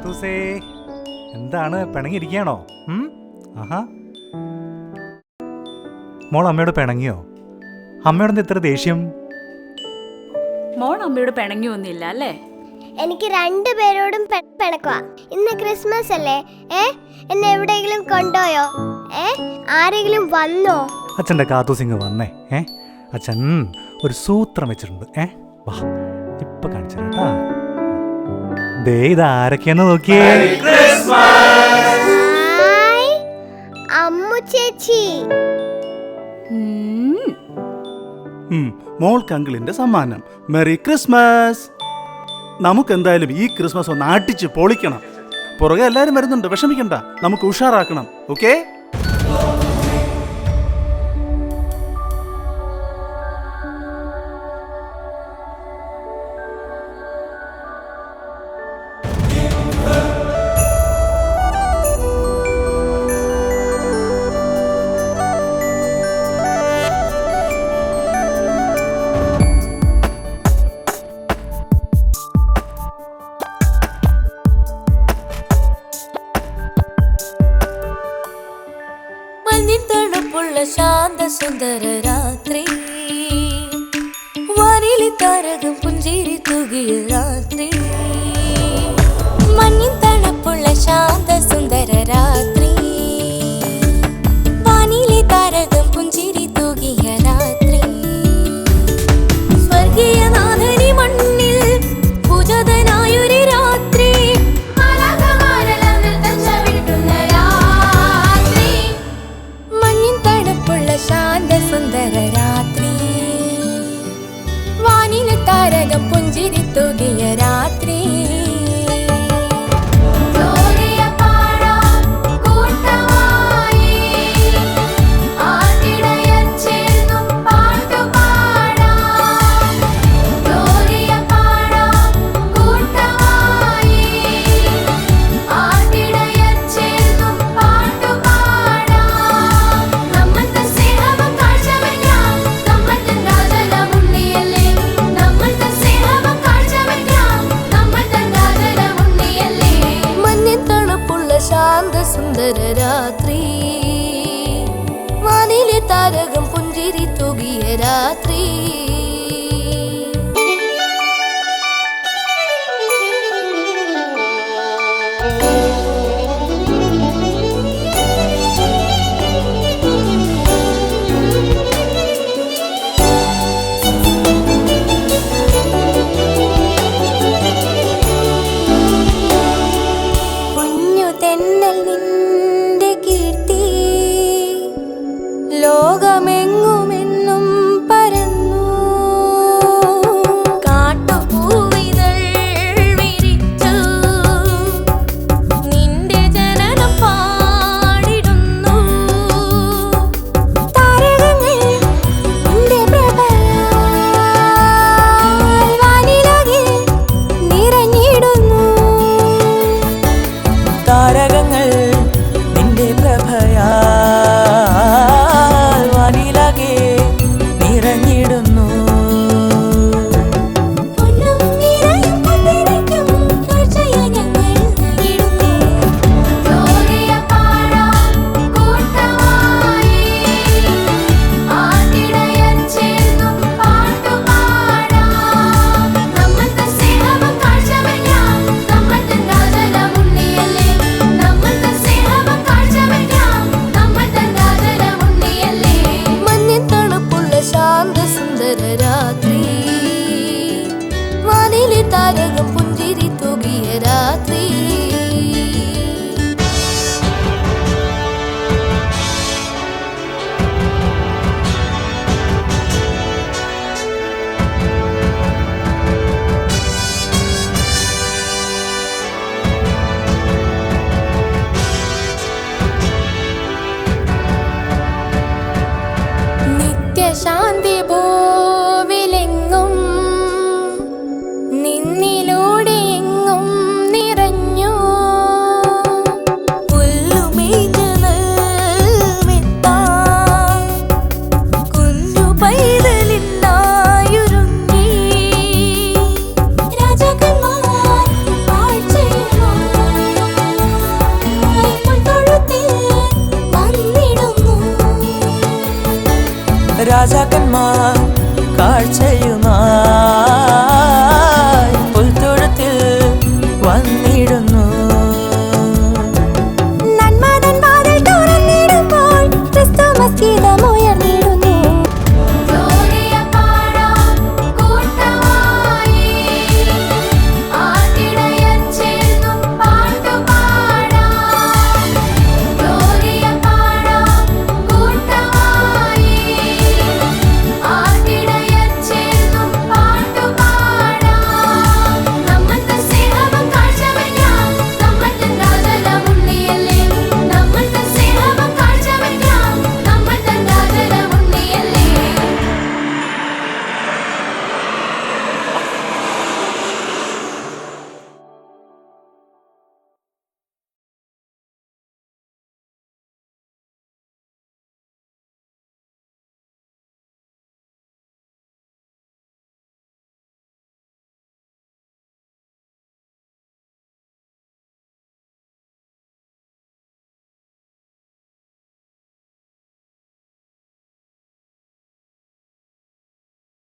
കാത്തൂസേ, എന്താണ് പിണങ്ങിയിരിക്കുകയാണോ? ആഹാ, മോൾ അമ്മയോട് പിണങ്ങിയോ? അമ്മയോട് ഇത്ര ദേഷ്യം? മോൾ അമ്മയോട് പിണങ്ങിയൊന്നുമില്ല അല്ലേ? എനിക്ക് രണ്ടുപേരോടും പിണക്കുവാ. ഇന്ന് ക്രിസ്മസ് അല്ലേ? എന്നെ എവിടെയെങ്കിലും കൊണ്ടുപോയോ? ആരെങ്കിലും വന്നോ? അച്ഛൻ്റെ കാത്തൂസിങ് വന്നേ. അച്ഛൻ ഒരു സൂത്രം വെച്ചിട്ടുണ്ട്. വാ, ഇപ്പൊ കാണിച്ചു കേട്ടാ. ദേ ഇതാരൊക്കെയെന്ന് നോക്കിയേ. അമ്മു ചേച്ചി. മോൾക്ക് അങ്കിളിന്റെ സമ്മാനം. Merry Christmas. നമുക്ക് എന്തായാലും ഈ ക്രിസ്മസ് ഒന്ന് അടിച്ച് പൊളിക്കണം. പുറകെ എല്ലാരും വരുന്നുണ്ട്, വിഷമിക്കണ്ട, നമുക്ക് ഉഷാറാക്കണം. ഓക്കേ? ശാന്ത സുന്ദര രാത്രി, വാനിലെ താരകം പുഞ്ചിരി തൂകിയ രാത്രി. മഞ്ഞിൻ തണുപ്പുള്ള ശാന്ത സുന്ദര രാത്രി, വാനിലെ താരകം പുഞ്ചിരി തൂകിയ രാത്രി. സ്വർഗീയ നാഥനി മണ്ണിൽ പൂജതനായൊരു രാത്രി, ശാന്ത സുന്ദര രാത്രി, വാനിലെ താരകം പുഞ്ചിരി തൂകിയ രാത്രി. സുന്ദര രാത്രി, വാനിലെ താരകം പുഞ്ചിരി തൂകിയ രാത്രി. ലോകമെങ്ങുമെന്നും പരന്നു, കാട്ടുപൂവിതൾ വിരിച്ചു, നിന്റെ ജനനം പാടിടുന്നു. താരകങ്ങൾ നിന്റെ പ്രഭയാൽ വാനിലാകെ നിറഞ്ഞിടുന്നു. താരകങ്ങൾ നിന്റെ പ്രഭയാൽ നിറഞ്ഞിടുന്നു. ശാന്ത സുന്ദര രാത്രി, വാനിലെ താരകം